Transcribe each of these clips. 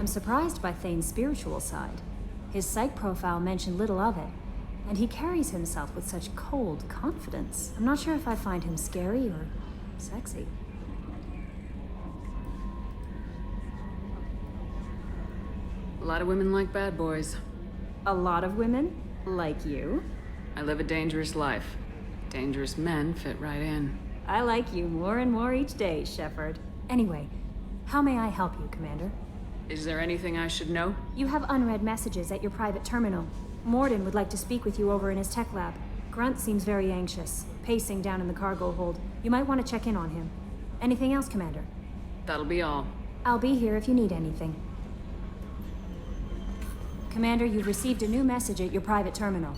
I'm surprised by Thane's spiritual side. His psych profile mentioned little of it, and he carries himself with such cold confidence. I'm not sure if I find him scary or sexy. A lot of women like bad boys. A lot of women? Like you? I live a dangerous life. Dangerous men fit right in. I like you more and more each day, Shepard. Anyway, how may I help you, Commander? Is there anything I should know? You have unread messages at your private terminal. Morden would like to speak with you over in his tech lab. Grunt seems very anxious, pacing down in the cargo hold. You might want to check in on him. Anything else, Commander? That'll be all. I'll be here if you need anything. Commander, you've received a new message at your private terminal.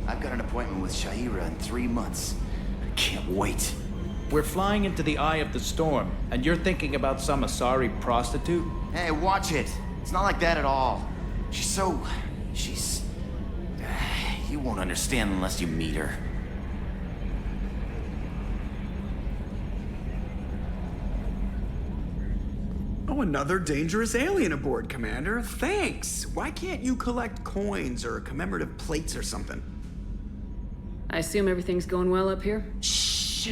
I've got an appointment with Shaira in 3 months. I can't wait. We're flying into the eye of the storm, and you're thinking about some Asari prostitute? Hey, watch it. It's not like that at all. She's... You won't understand unless you meet her. Oh, another dangerous alien aboard, Commander. Thanks. Why can't you collect coins or commemorative plates or something? I assume everything's going well up here? Shh.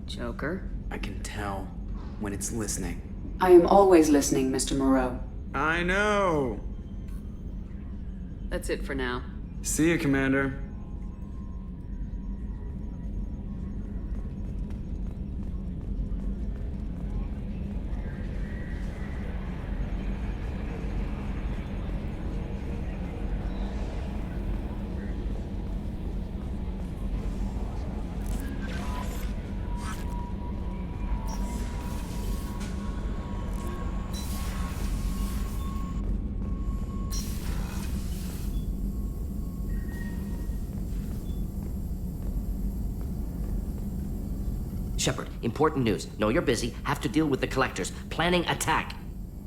Joker. I can tell when it's listening. I am always listening, Mr. Moreau. I know. That's it for now. See you, Commander. Shepard, important news. Know you're busy. Have to deal with the collectors. Planning attack.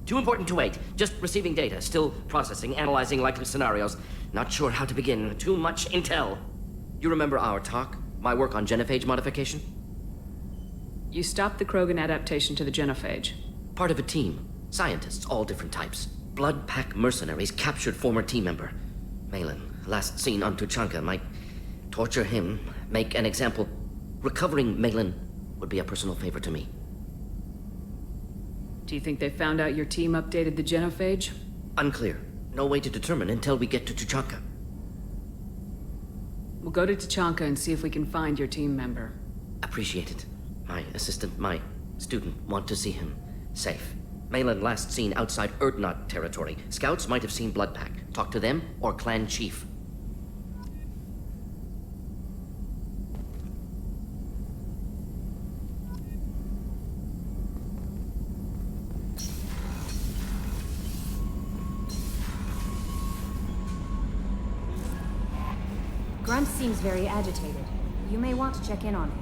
Too important to wait. Just receiving data. Still processing, analyzing likely scenarios. Not sure how to begin. Too much intel. You remember our talk? My work on genophage modification? You stopped the Krogan adaptation to the genophage. Part of a team. Scientists, all different types. Blood Pack mercenaries captured former team member. Malin, last seen on Tuchanka, might torture him, make an example. Recovering Malin would be a personal favor to me. Do you think they found out your team updated the genophage? Unclear. No way to determine until we get to Tuchanka. We'll go to Tuchanka and see if we can find your team member. Appreciate it. My assistant, my student, want to see him safe. Malin last seen outside Erdnot territory. Scouts might have seen Bloodpack. Talk to them or clan chief. Grunt seems very agitated. You may want to check in on him.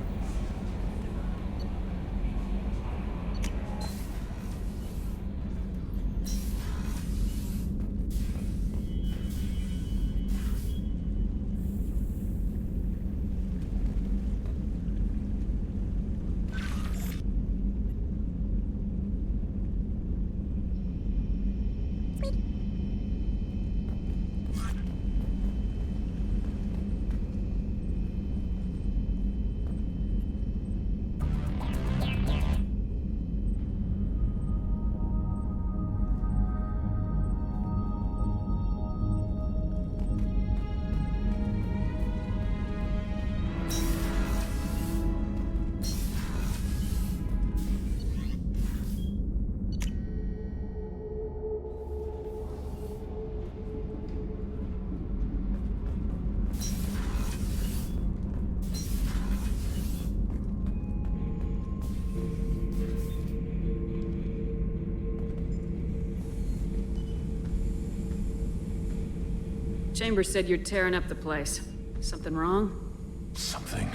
Chambers said you're tearing up the place. Something wrong? Something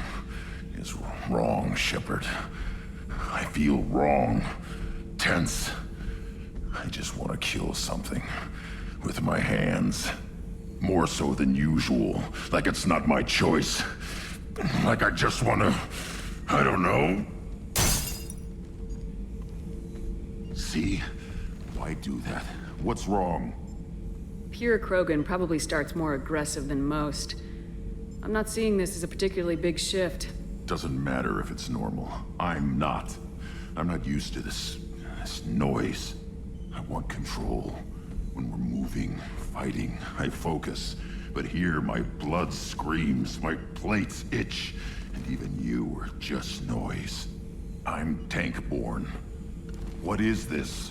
is wrong, Shepard. I feel wrong. Tense. I just want to kill something. With my hands. More so than usual. Like it's not my choice. Like I just want to... I don't know. See? Why do that? What's wrong? Pure Krogan probably starts more aggressive than most. I'm not seeing this as a particularly big shift. Doesn't matter if it's normal. I'm not. I'm not used to this noise. I want control. When we're moving, fighting, I focus. But here, my blood screams, my plates itch, and even you are just noise. I'm tank-born. What is this?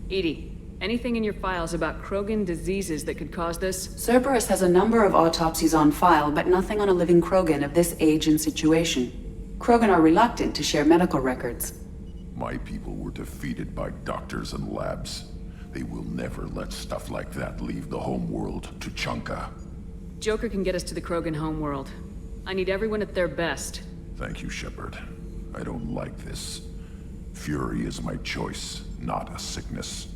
Edie, anything in your files about Krogan diseases that could cause this? Cerberus has a number of autopsies on file, but nothing on a living Krogan of this age and situation. Krogan are reluctant to share medical records. My people were defeated by doctors and labs. They will never let stuff like that leave the homeworld, Tuchanka. Joker can get us to the Krogan homeworld. I need everyone at their best. Thank you, Shepard. I don't like this. Fury is my choice, not a sickness.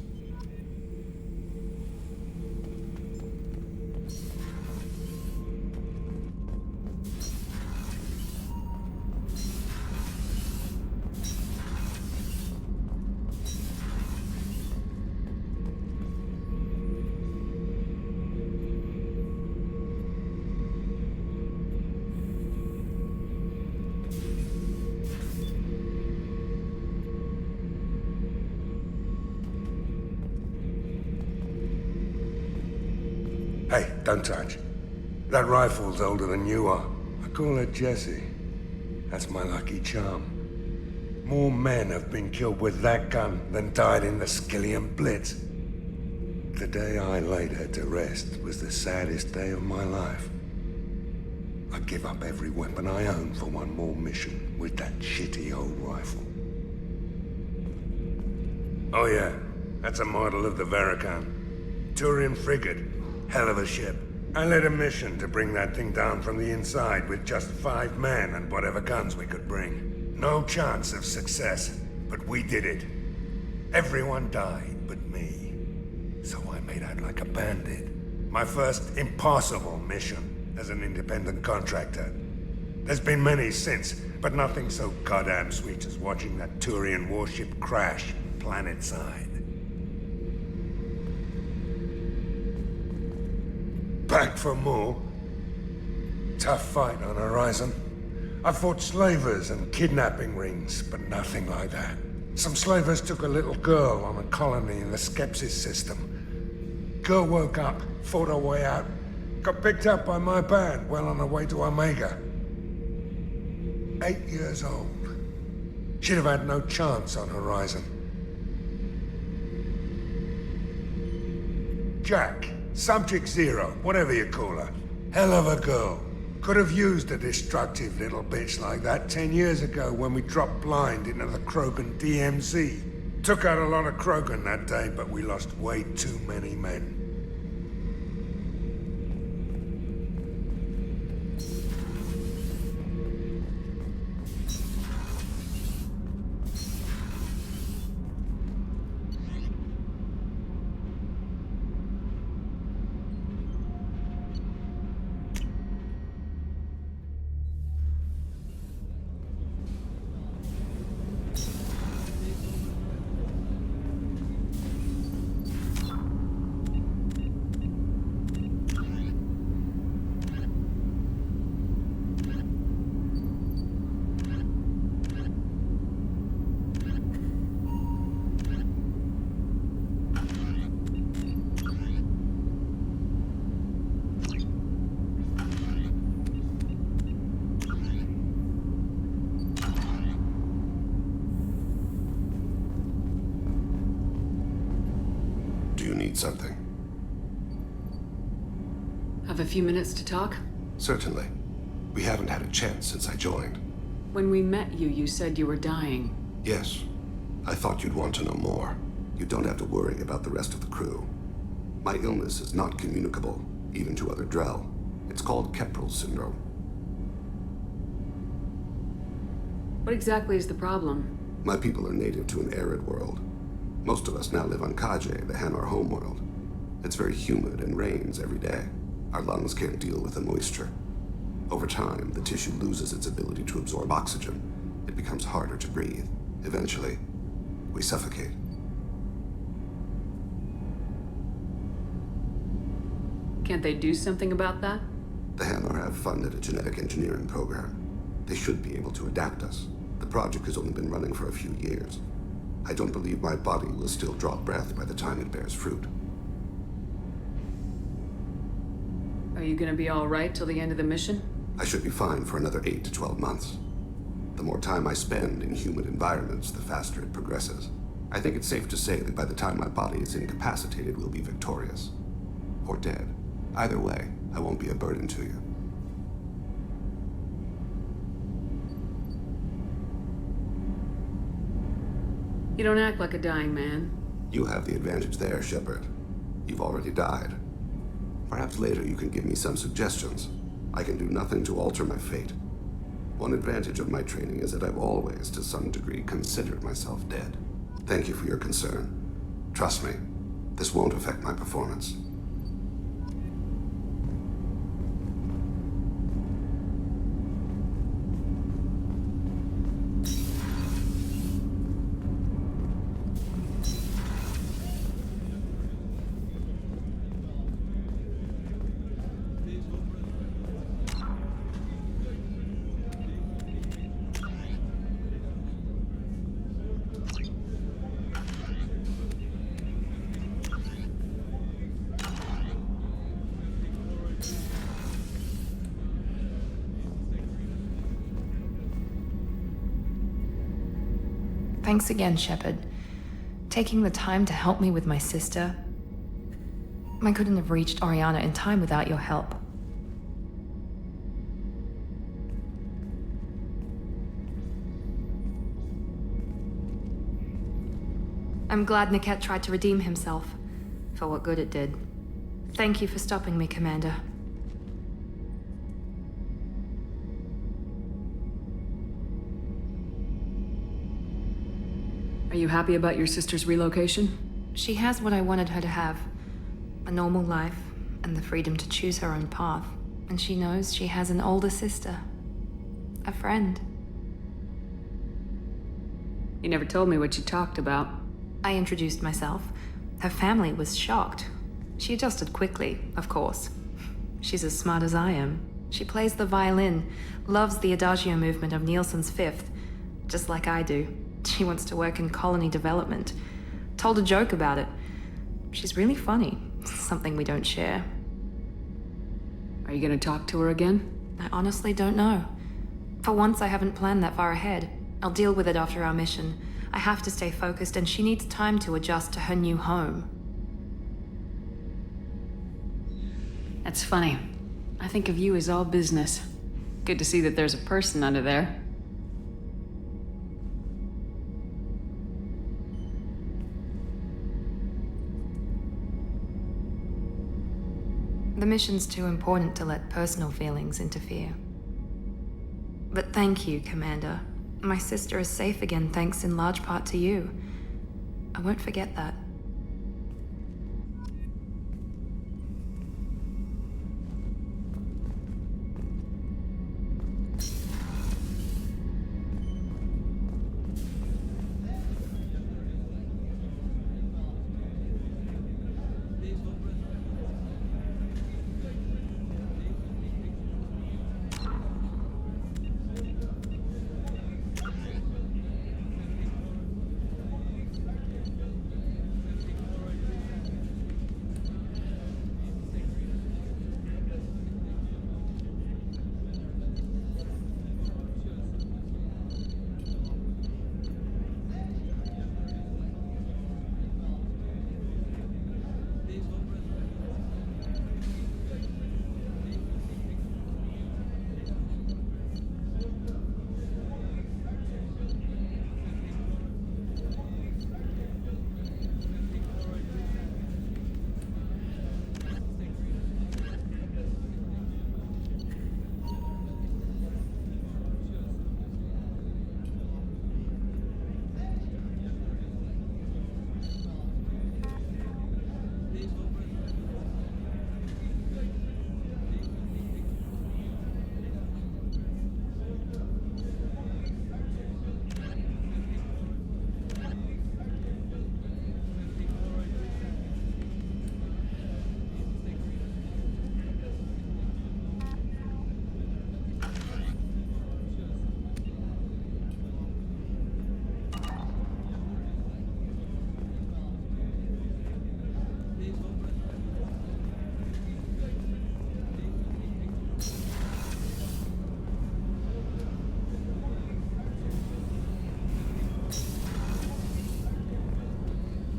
Hey, don't touch. That rifle's older than you are. I call it Jesse. That's my lucky charm. More men have been killed with that gun than died in the Skillian Blitz. The day I laid her to rest was the saddest day of my life. I give up every weapon I own for one more mission with that shitty old rifle. Oh yeah, that's a model of the Verican. Turian frigate. Hell of a ship. I led a mission to bring that thing down from the inside with just 5 men and whatever guns we could bring. No chance of success, but we did it. Everyone died but me. So I made out like a bandit. My first impossible mission as an independent contractor. There's been many since, but nothing so goddamn sweet as watching that Turian warship crash planet-side. back for more. Tough fight on Horizon. I fought slavers and kidnapping rings, but nothing like that. Some slavers took a little girl on a colony in the Skepsis system. Girl woke up, fought her way out, got picked up by my band well on her way to Omega. 8 years old. She'd have had no chance on Horizon. Jack, Subject Zero, whatever you call her. Hell of a girl. Could have used a destructive little bitch like that 10 years ago when we dropped blind into the Krogan DMZ. Took out a lot of Krogan that day, but we lost way too many men. Something. Have a few minutes to talk? Certainly. We haven't had a chance since I joined. When we met you, you said you were dying. Yes. I thought you'd want to know more. You don't have to worry about the rest of the crew. My illness is not communicable, even to other Drell. It's called Keprel syndrome. What exactly is the problem? My people are native to an arid world. Most of us now live on Kaje, the Hanar homeworld. It's very humid and rains every day. Our lungs can't deal with the moisture. Over time, the tissue loses its ability to absorb oxygen. It becomes harder to breathe. Eventually, we suffocate. Can't they do something about that? The Hanar have funded a genetic engineering program. They should be able to adapt us. The project has only been running for a few years. I don't believe my body will still draw breath by the time it bears fruit. Are you gonna be all right till the end of the mission? I should be fine for another 8 to 12 months. The more time I spend in humid environments, the faster it progresses. I think it's safe to say that by the time my body is incapacitated, we'll be victorious. Or dead. Either way, I won't be a burden to you. You don't act like a dying man. You have the advantage there, Shepard. You've already died. Perhaps later you can give me some suggestions. I can do nothing to alter my fate. One advantage of my training is that I've always, to some degree, considered myself dead. Thank you for your concern. Trust me, this won't affect my performance. Thanks again, Shepard. Taking the time to help me with my sister. I couldn't have reached Oriana in time without your help. I'm glad Niket tried to redeem himself, for what good it did. Thank you for stopping me, Commander. Are you happy about your sister's relocation? She has what I wanted her to have. A normal life, and the freedom to choose her own path. And she knows she has an older sister. A friend. You never told me what you talked about. I introduced myself. Her family was shocked. She adjusted quickly, of course. She's as smart as I am. She plays the violin, loves the adagio movement of Nielsen's Fifth, just like I do. She wants to work in colony development. Told a joke about it. She's really funny, something we don't share. Are you gonna talk to her again? I honestly don't know. For once, I haven't planned that far ahead. I'll deal with it after our mission. I have to stay focused, and she needs time to adjust to her new home. That's funny. I think of you as all business. Good to see that there's a person under there. The mission's too important to let personal feelings interfere. But thank you, Commander. My sister is safe again thanks in large part to you. I won't forget that.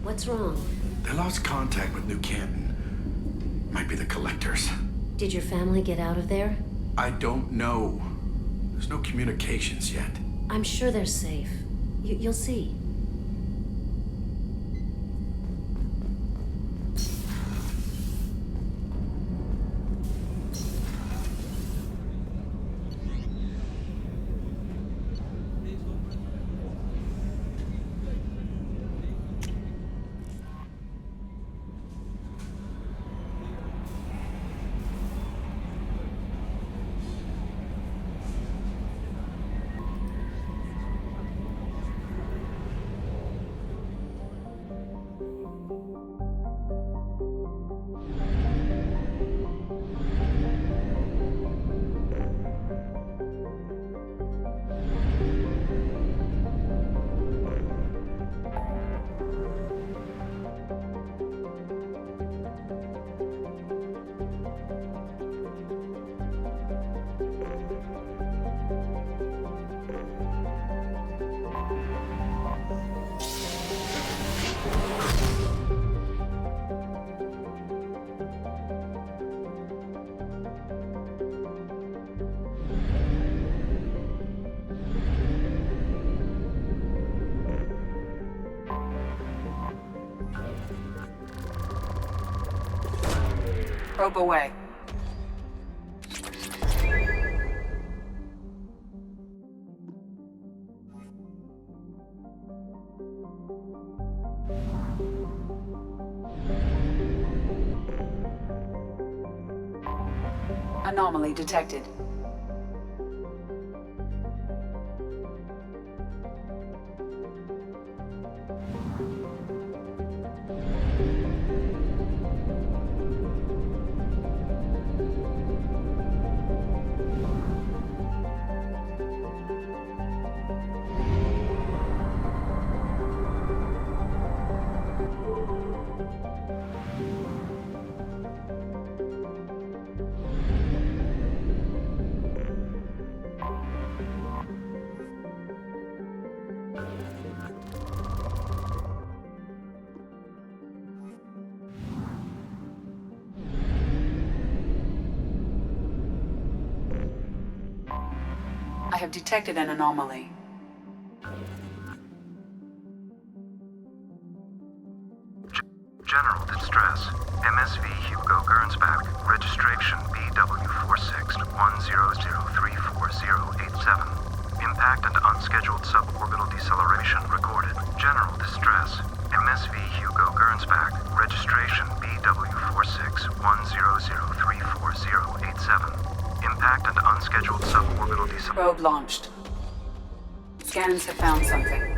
What's wrong? They lost contact with New Canton. Might be the collectors. Did your family get out of there? I don't know. There's no communications yet. I'm sure they're safe. You'll see. Probe away. Anomaly detected. have detected an anomaly. General distress. MSV Hugo Gernsback. Registration BW4610034087. Impact and unscheduled suborbital deceleration recorded. General distress. MSV Hugo Gernsback. Registration BW4610034087. Impact and unscheduled suborbital deceleration. Probe launched. Scans have found something.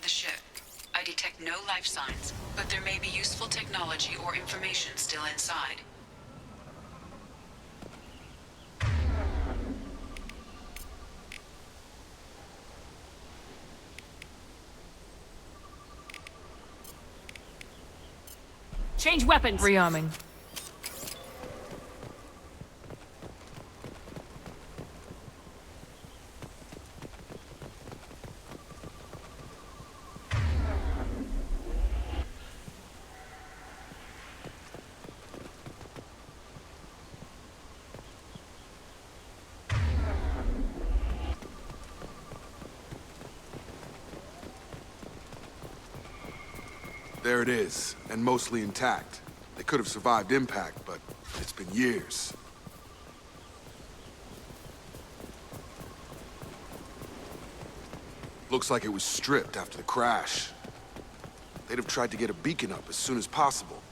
the ship. I detect no life signs, but there may be useful technology or information still inside. Change weapons! Rearming. There it is, and mostly intact. They could have survived impact, but it's been years. Looks like it was stripped after the crash. They'd have tried to get a beacon up as soon as possible.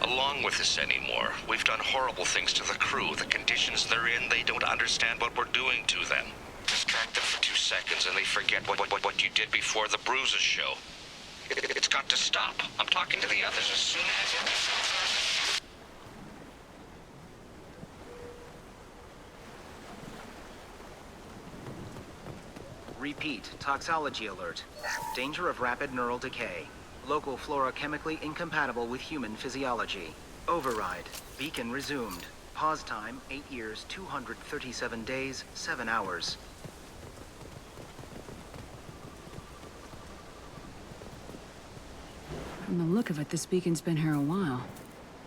Along with this anymore. We've done horrible things to the crew. The conditions they're in, they don't understand what we're doing to them. Distract them for 2 seconds and they forget what you did before the bruises show. It's got to stop. I'm talking to the others as soon as... Repeat, toxology alert. Danger of rapid neural decay. Local flora chemically incompatible with human physiology. Override. Beacon resumed. Pause time, 8 years, 237 days, 7 hours. From the look of it, this beacon's been here a while.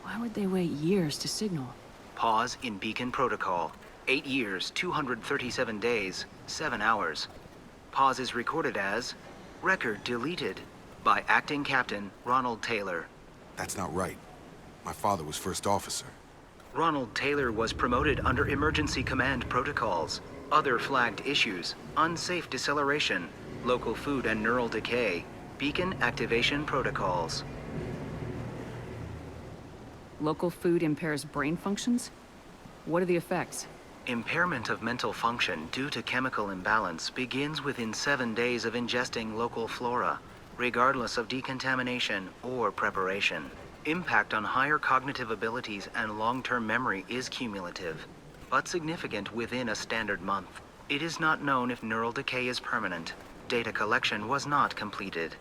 Why would they wait years to signal? Pause in beacon protocol. 8 years, 237 days, 7 hours. Pause is recorded as record deleted by Acting Captain Ronald Taylor. That's not right. My father was first officer. Ronald Taylor was promoted under emergency command protocols. Other flagged issues: unsafe deceleration, local food and neural decay, beacon activation protocols. Local food impairs brain functions? What are the effects? Impairment of mental function due to chemical imbalance begins within 7 days of ingesting local flora, regardless of decontamination or preparation. Impact on higher cognitive abilities and long-term memory is cumulative, but significant within a standard month. It is not known if neural decay is permanent. Data collection was not completed.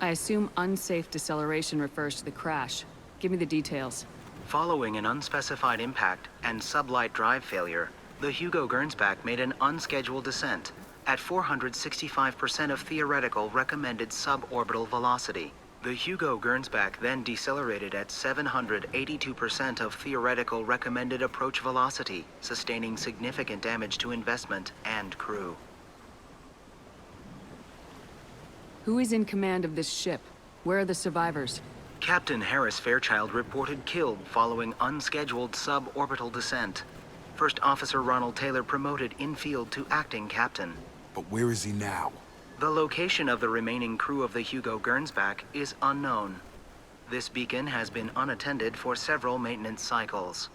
I assume unsafe deceleration refers to the crash. Give me the details. Following an unspecified impact and sublight drive failure, the Hugo Gernsback made an unscheduled descent at 465% of theoretical recommended suborbital velocity. The Hugo Gernsback then decelerated at 782% of theoretical recommended approach velocity, sustaining significant damage to investment and crew. Who is in command of this ship? Where are the survivors? Captain Harris Fairchild reported killed following unscheduled suborbital descent. First Officer Ronald Taylor promoted in-field to acting captain. But where is he now? The location of the remaining crew of the Hugo Gernsback is unknown. This beacon has been unattended for several maintenance cycles.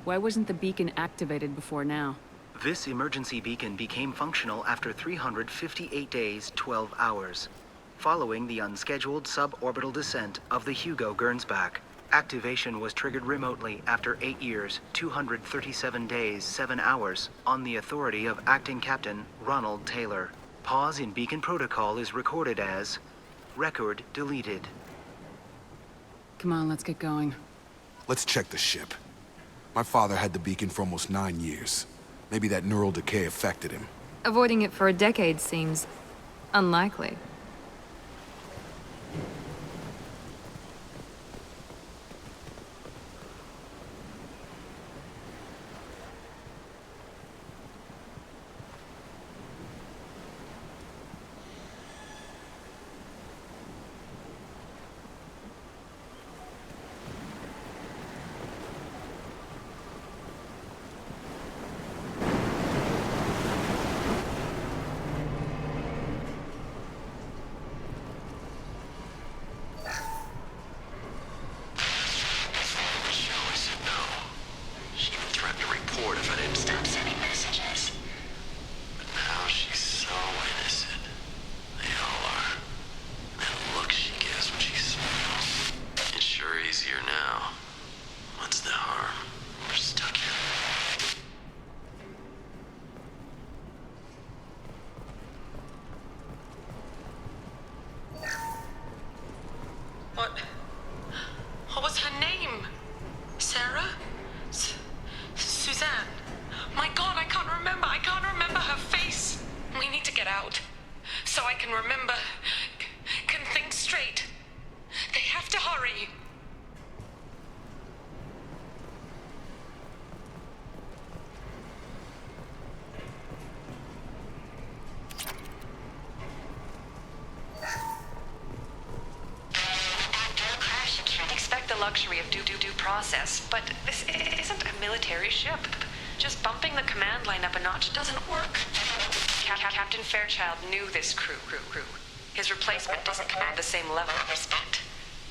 Why wasn't the beacon activated before now? This emergency beacon became functional after 358 days, 12 hours, following the unscheduled suborbital descent of the Hugo Gernsback. Activation was triggered remotely after 8 years, 237 days, 7 hours, on the authority of Acting Captain Ronald Taylor. Pause in beacon protocol is recorded as record deleted. Come on, let's get going. Let's check the ship. My father had the beacon for almost 9 years. Maybe that neural decay affected him. Avoiding it for a decade seems unlikely. What was her name? Sarah? Suzanne? My God, I can't remember. I can't remember her face. We need to get out. So I can remember. Can think straight. They have to hurry. Luxury of due process, but this isn't a military ship. Just bumping the command line up a notch doesn't work. Captain Fairchild knew this crew. His replacement doesn't command the same level of respect.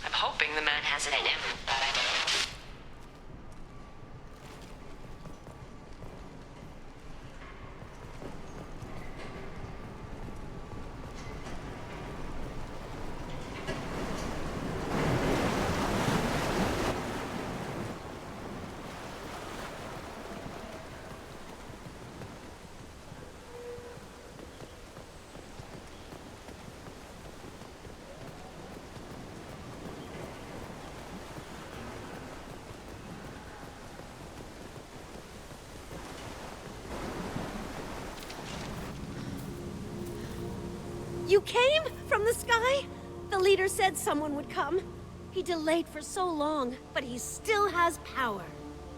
I'm hoping the man has it in him, but I don't know. You came? From the sky? The leader said someone would come. He delayed for so long, but he still has power.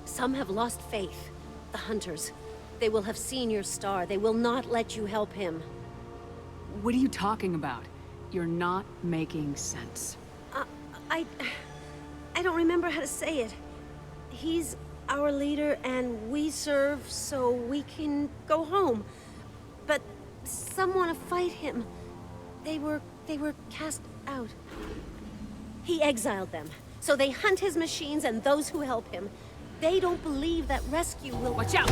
Some have lost faith. The Hunters. They will have seen your star. They will not let you help him. What are you talking about? You're not making sense. I don't remember how to say it. He's our leader, and we serve so we can go home. But some want to fight him. They were cast out. He exiled them, so they hunt his machines and those who help him. They don't believe that rescue will— Watch out!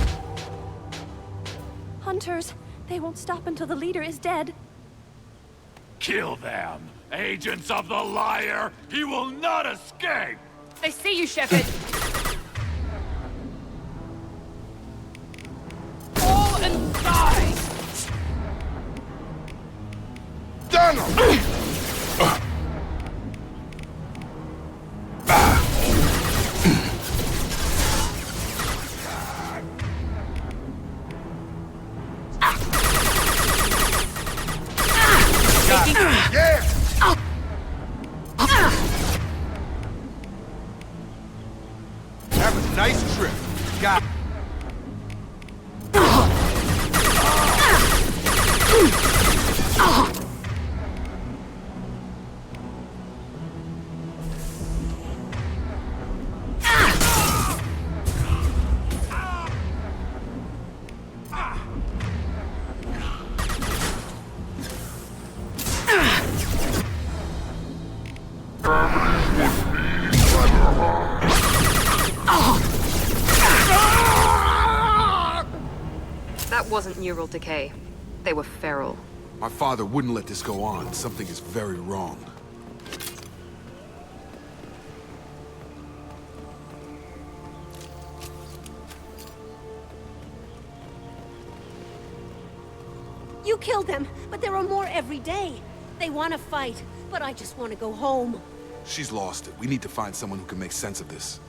Hunters, they won't stop until the leader is dead. Kill them! Agents of the liar! He will not escape! They see you, Shepard! Fall and die! Donald! Yeah! That was a nice trip. Got That wasn't neural decay. They were feral. My father wouldn't let this go on. Something is very wrong. You killed them, but there are more every day. They want to fight, but I just want to go home. She's lost it. We need to find someone who can make sense of this.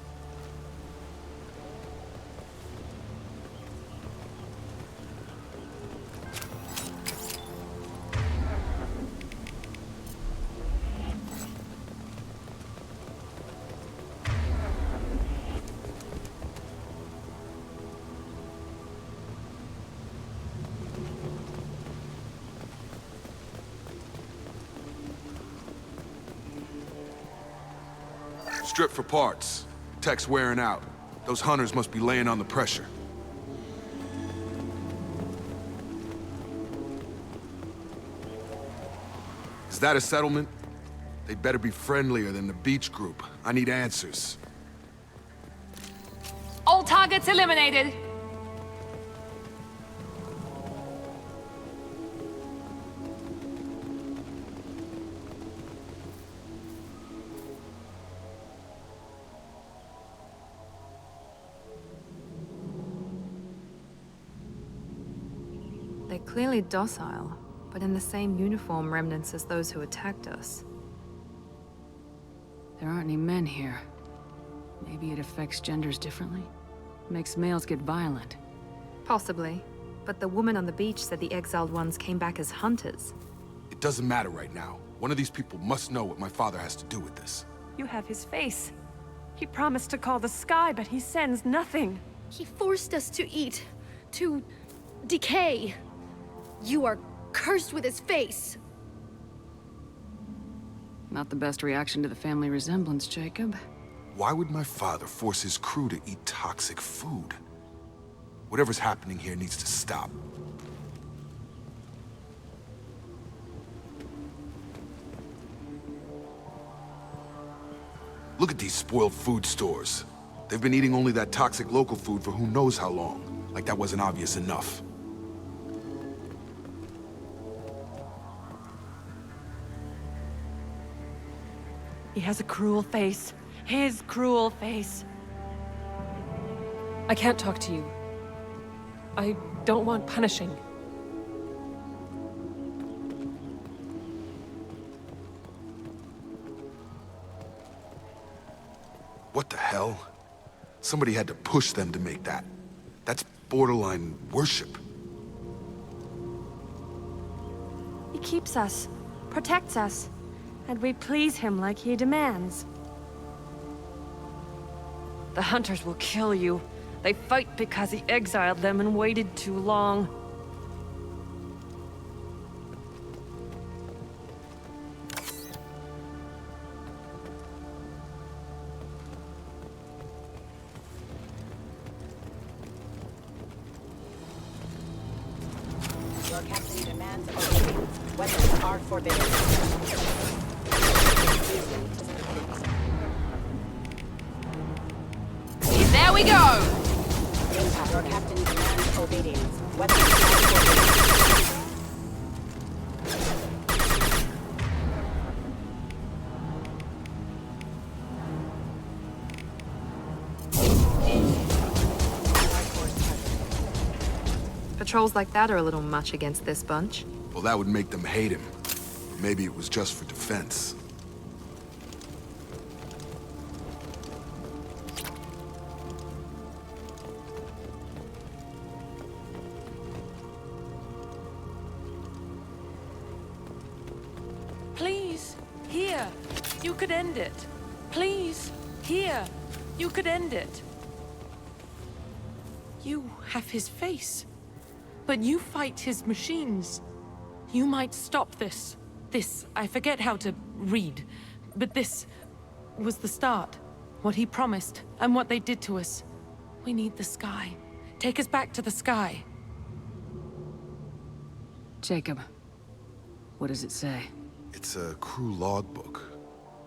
Strip for parts. Tech's wearing out. Those hunters must be laying on the pressure. Is that a settlement? They'd better be friendlier than the beach group. I need answers. All targets eliminated! They're clearly docile, but in the same uniform remnants as those who attacked us. There aren't any men here. Maybe it affects genders differently? Makes males get violent. Possibly. But the woman on the beach said the exiled ones came back as hunters. It doesn't matter right now. One of these people must know what my father has to do with this. You have his face. He promised to call the sky, but he sends nothing. He forced us to eat, to decay. You are cursed with his face. Not the best reaction to the family resemblance, Jacob. Why would my father force his crew to eat toxic food? Whatever's happening here needs to stop. Look at these spoiled food stores. They've been eating only that toxic local food for who knows how long. Like that wasn't obvious enough. He has a cruel face. His cruel face. I can't talk to you. I don't want punishing. What the hell? Somebody had to push them to make that. That's borderline worship. He keeps us, protects us, and we please him like he demands. The hunters will kill you. They fight because he exiled them and waited too long. Your captain demands obedience. Weapons are forbidden. There we go! Your captain demands obedience. Weapons are forbidden. Patrols like that are a little much against this bunch. Well, that would make them hate him. Or maybe it was just for defense. Please, here, you could end it. Please, here, you could end it. You have his face, but you fight his machines. You might stop this. This, I forget how to read, but this was the start. What he promised, and what they did to us. We need the sky. Take us back to the sky. Jacob, what does it say? It's a crew logbook.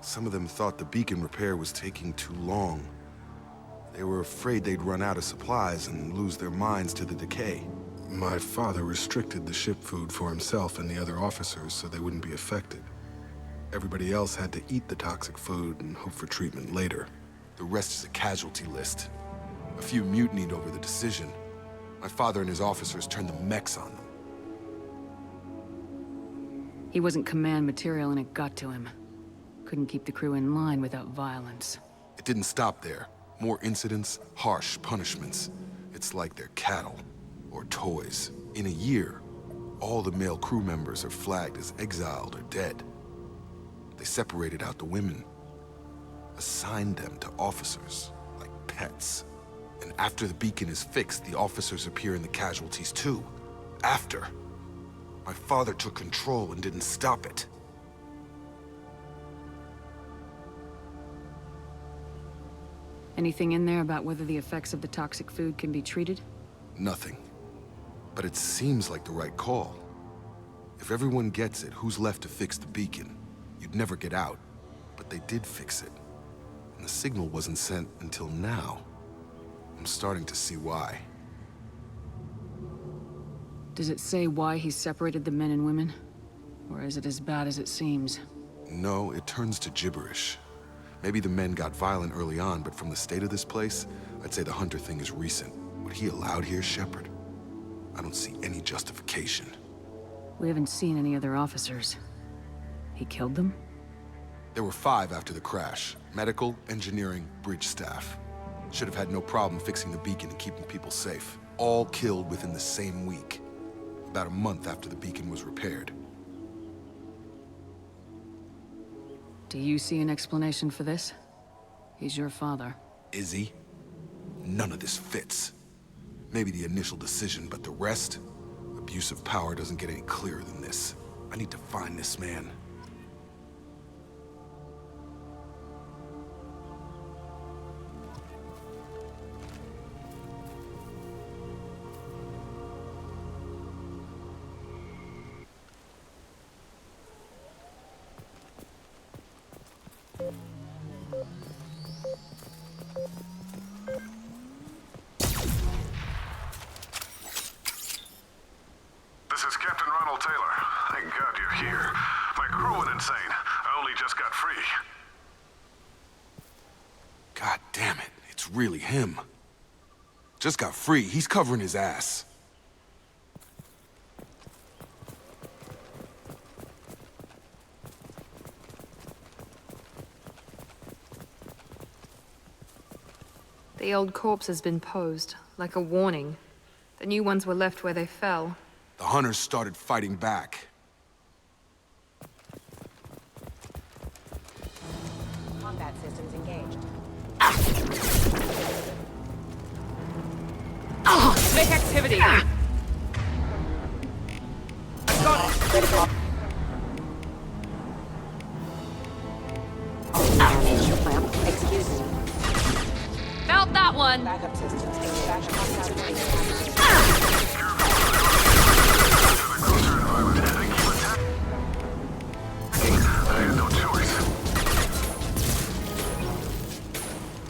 Some of them thought the beacon repair was taking too long. They were afraid they'd run out of supplies and lose their minds to the decay. My father restricted the ship food for himself and the other officers so they wouldn't be affected. Everybody else had to eat the toxic food and hope for treatment later. The rest is a casualty list. A few mutinied over the decision. My father and his officers turned the mechs on them. He wasn't command material and it got to him. Couldn't keep the crew in line without violence. It didn't stop there. More incidents, harsh punishments. It's like they're cattle. Or toys. In a year, all the male crew members are flagged as exiled or dead. They separated out the women. Assigned them to officers, like pets. And after the beacon is fixed, the officers appear in the casualties too. After. My father took control and didn't stop it. Anything in there about whether the effects of the toxic food can be treated? Nothing. But it seems like the right call. If everyone gets it, who's left to fix the beacon? You'd never get out. But they did fix it. And the signal wasn't sent until now. I'm starting to see why. Does it say why he separated the men and women? Or is it as bad as it seems? No, it turns to gibberish. Maybe the men got violent early on, but from the state of this place, I'd say the Hunter thing is recent. What he allowed here, Shepard? I don't see any justification. We haven't seen any other officers. He killed them? There were 5 after the crash. Medical, engineering, bridge staff. Should have had no problem fixing the beacon and keeping people safe. All killed within the same week. About a month after the beacon was repaired. Do you see an explanation for this? He's your father. Is he? None of this fits. Maybe the initial decision, but the rest? Abuse of power doesn't get any clearer than this. I need to find this man. This is Captain Ronald Taylor. Thank God you're here. My crew went insane. I only just got free. God damn it, it's really him. Just got free, he's covering his ass. The old corpse has been posed, like a warning. The new ones were left where they fell. The hunters started fighting back. Combat systems engaged. Make activity! Critical. Excuse me. Felt that one! Backup systems engaged. Backup systems I had no choice.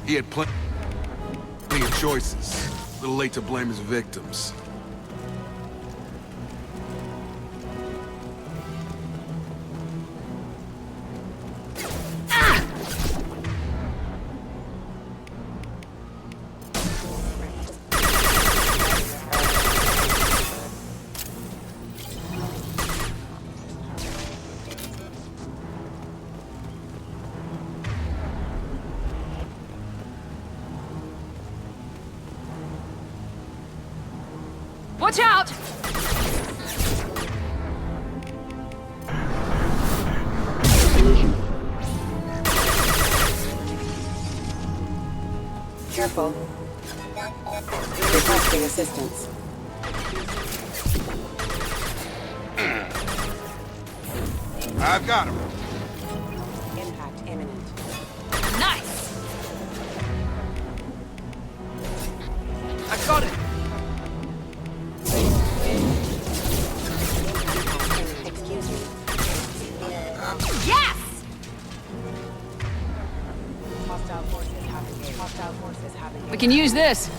He had plenty of choices. A little late to blame his victims. Watch out! Careful. Requesting assistance. I've got him. Impact imminent. Nice! I got it! Excuse me. Yes! Hostile forces have engaged. Hostile forces have engaged. We can use this.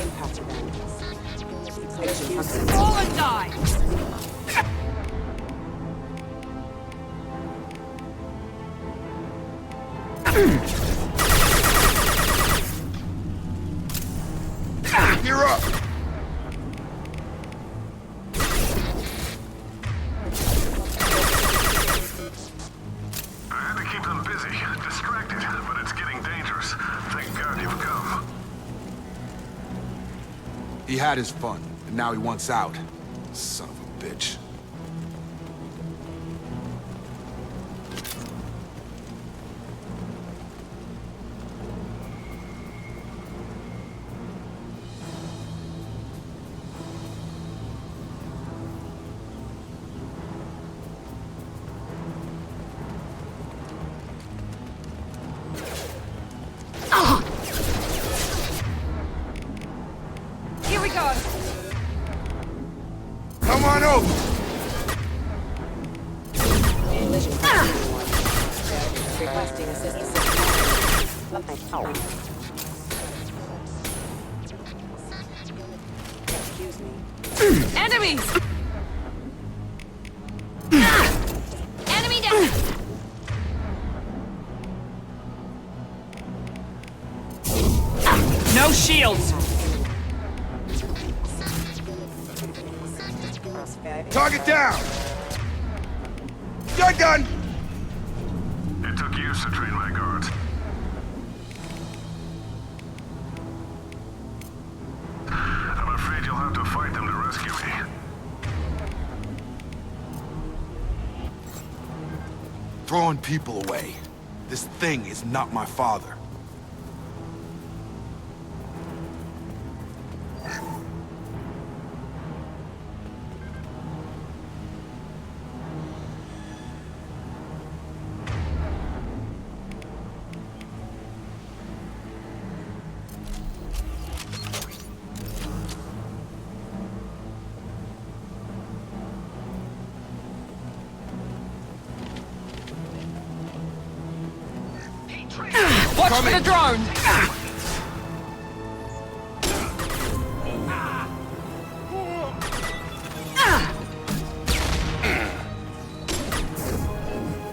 Impact event. Roll and die! You're up! I had to keep them busy, distracted, but it's getting dangerous. Thank God you've come. He had his fun, and now he wants out. Son of a bitch. Here we go! Come on over! Requesting assistance. Excuse me. Enemies! Enemy down! No shields! Target down! Gun! It took years to train my guards. I'm afraid you'll have to fight them to rescue me. Throwing people away. This thing is not my father. Watch for the drone!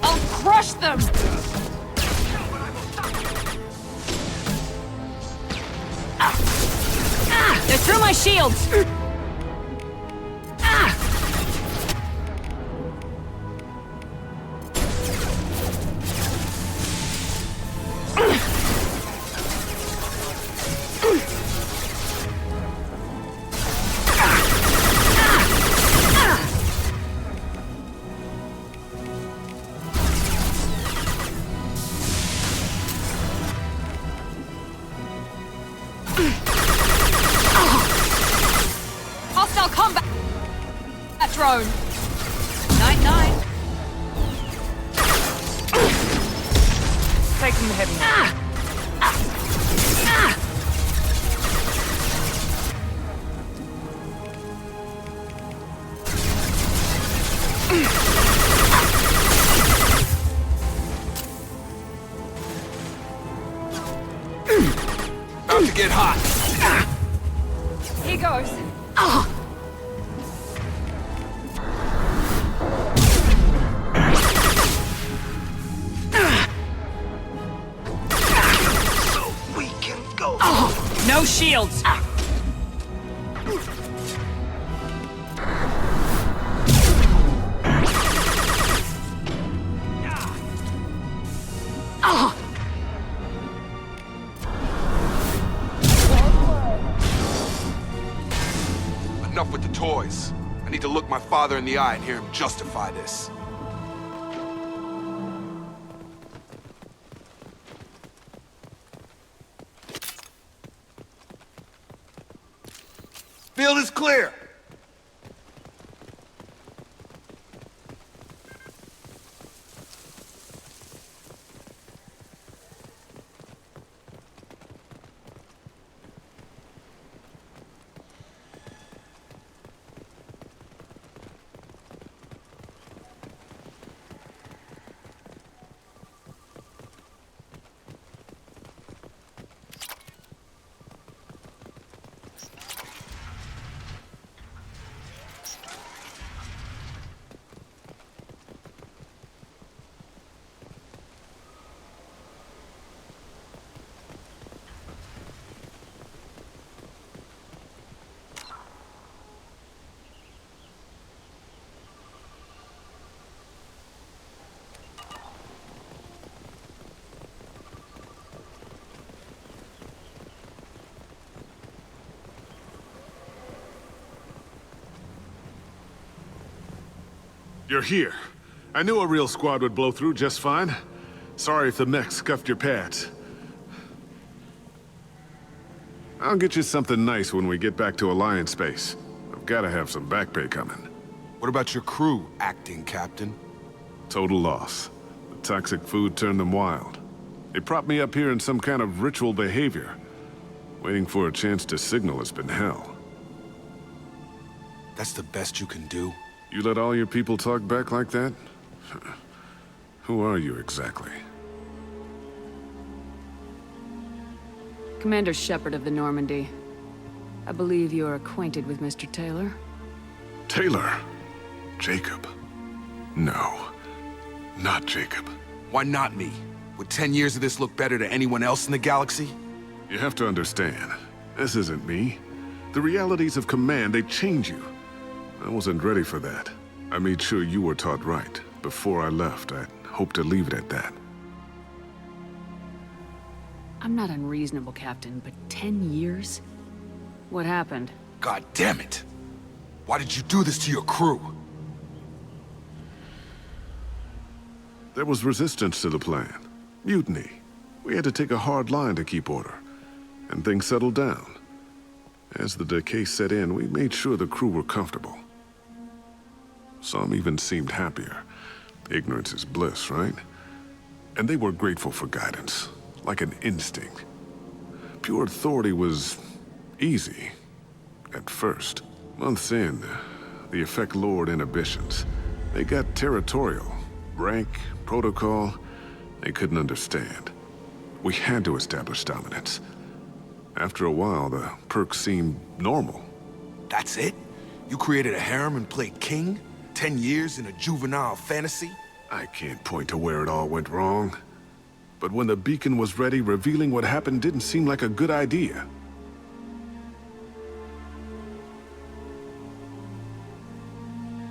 I'll crush them! They're through my shields! Hostile combat drone. Night. Taking the heavy one. About to get hot. Here goes. So we can go. No shields. Enough with the toys. I need to look my father in the eye and hear him justify this. Field is clear. You're here. I knew a real squad would blow through just fine. Sorry if the mech scuffed your pads. I'll get you something nice when we get back to Alliance space. I've gotta have some back pay coming. What about your crew, acting captain? Total loss. The toxic food turned them wild. They propped me up here in some kind of ritual behavior. Waiting for a chance to signal has been hell. That's the best you can do? You let all your people talk back like that? Who are you exactly? Commander Shepard of the Normandy. I believe you're acquainted with Mr. Taylor. Taylor? Jacob? No. Not Jacob. Why not me? Would 10 years of this look better to anyone else in the galaxy? You have to understand, this isn't me. The realities of command, they change you. I wasn't ready for that. I made sure you were taught right. Before I left, I hoped to leave it at that. I'm not unreasonable, Captain, but 10 years? What happened? God damn it! Why did you do this to your crew? There was resistance to the plan. Mutiny. We had to take a hard line to keep order. And things settled down. As the decay set in, we made sure the crew were comfortable. Some even seemed happier. Ignorance is bliss, right? And they were grateful for guidance, like an instinct. Pure authority was easy, at first. Months in, the effect lowered inhibitions. They got territorial. Rank, protocol, they couldn't understand. We had to establish dominance. After a while, the perks seemed normal. That's it? You created a harem and played king? 10 years in a juvenile fantasy? I can't point to where it all went wrong. But when the beacon was ready, revealing what happened didn't seem like a good idea.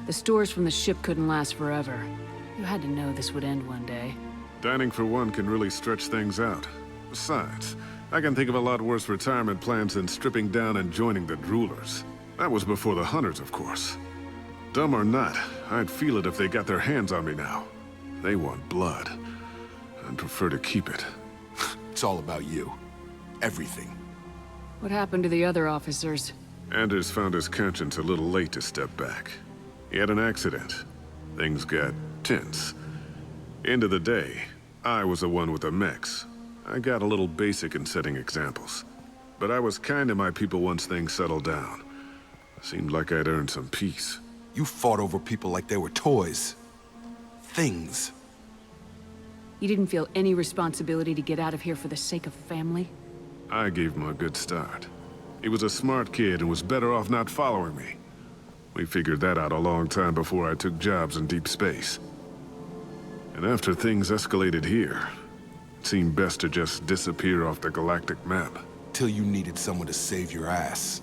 The stores from the ship couldn't last forever. You had to know this would end one day. Dining for one can really stretch things out. Besides, I can think of a lot worse retirement plans than stripping down and joining the droolers. That was before the hunters, of course. Dumb or not, I'd feel it if they got their hands on me now. They want blood. I'd prefer to keep it. It's all about you. Everything. What happened to the other officers? Anders found his conscience a little late to step back. He had an accident. Things got tense. End of the day, I was the one with the mechs. I got a little basic in setting examples. But I was kind to my people once things settled down. Seemed like I'd earned some peace. You fought over people like they were toys. Things. You didn't feel any responsibility to get out of here for the sake of family? I gave him a good start. He was a smart kid and was better off not following me. We figured that out a long time before I took jobs in deep space. And after things escalated here, it seemed best to just disappear off the galactic map. Till you needed someone to save your ass.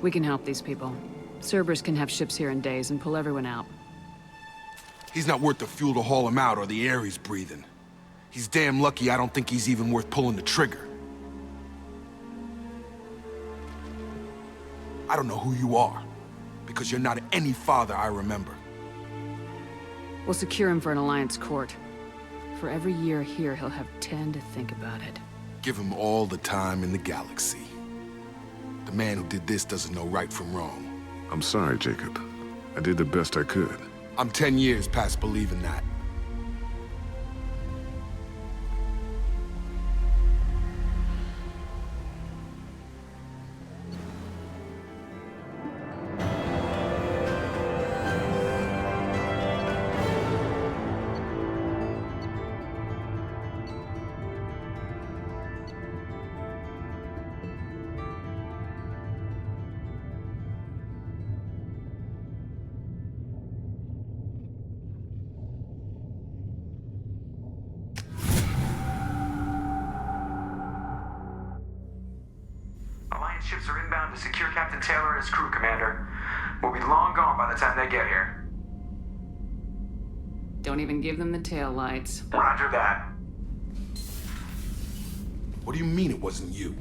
We can help these people. Cerberus can have ships here in days and pull everyone out. He's not worth the fuel to haul him out or the air he's breathing. He's damn lucky I don't think he's even worth pulling the trigger. I don't know who you are, because you're not any father I remember. We'll secure him for an Alliance court. For every year here, he'll have 10 to think about it. Give him all the time in the galaxy. The man who did this doesn't know right from wrong. I'm sorry, Jacob. I did the best I could. I'm 10 years past believing that. Ships are inbound to secure Captain Taylor and his crew, Commander. We'll be long gone by the time they get here. Don't even give them the tail lights. Roger that. What do you mean it wasn't you?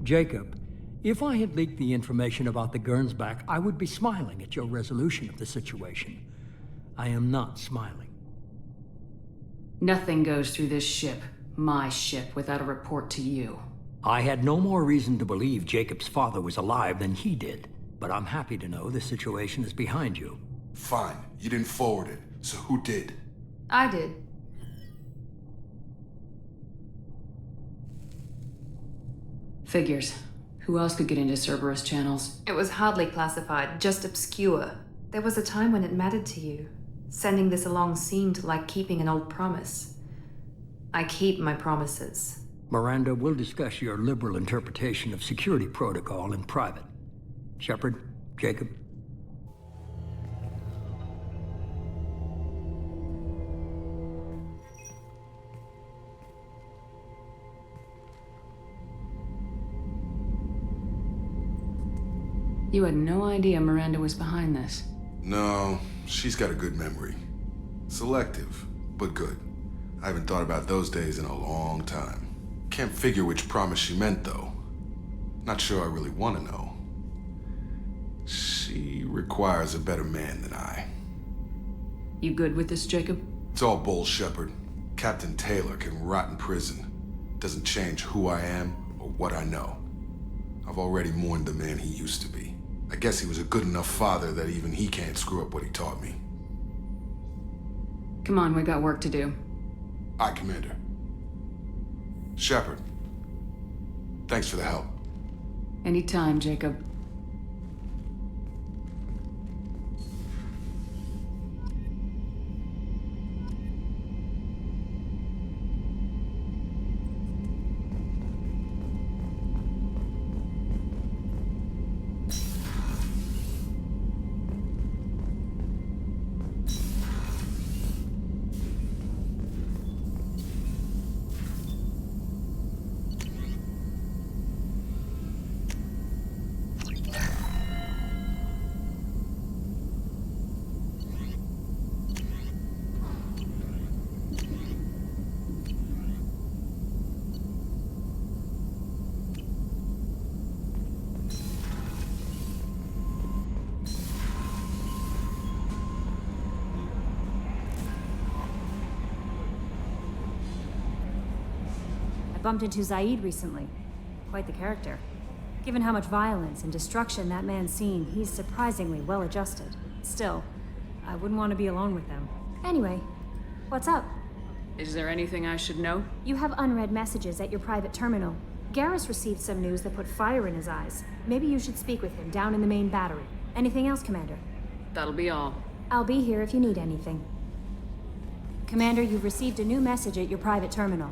Jacob, if I had leaked the information about the Gernsback, I would be smiling at your resolution of the situation. I am not smiling. Nothing goes through this ship, my ship, without a report to you. I had no more reason to believe Jacob's father was alive than he did, but I'm happy to know the situation is behind you. Fine. You didn't forward it, so who did? I did. Figures. Who else could get into Cerberus channels? It was hardly classified, just obscure. There was a time when it mattered to you. Sending this along seemed like keeping an old promise. I keep my promises. Miranda, we'll discuss your liberal interpretation of security protocol in private. Shepard, Jacob. You had no idea Miranda was behind this. No, she's got a good memory. Selective, but good. I haven't thought about those days in a long time. Can't figure which promise she meant, though. Not sure I really want to know. She requires a better man than I. You good with this, Jacob? It's all bull, Shepard. Captain Taylor can rot in prison. Doesn't change who I am or what I know. I've already mourned the man he used to be. I guess he was a good enough father that even he can't screw up what he taught me. Come on, we got work to do. Aye, Commander. Shepard, thanks for the help. Anytime, Jacob. Bumped into Zaid recently. Quite the character. Given how much violence and destruction that man's seen, he's surprisingly well adjusted. Still, I wouldn't want to be alone with them. Anyway, what's up? Is there anything I should know? You have unread messages at your private terminal. Garrus received some news that put fire in his eyes. Maybe you should speak with him down in the main battery. Anything else, Commander? That'll be all. I'll be here if you need anything. Commander, you've received a new message at your private terminal.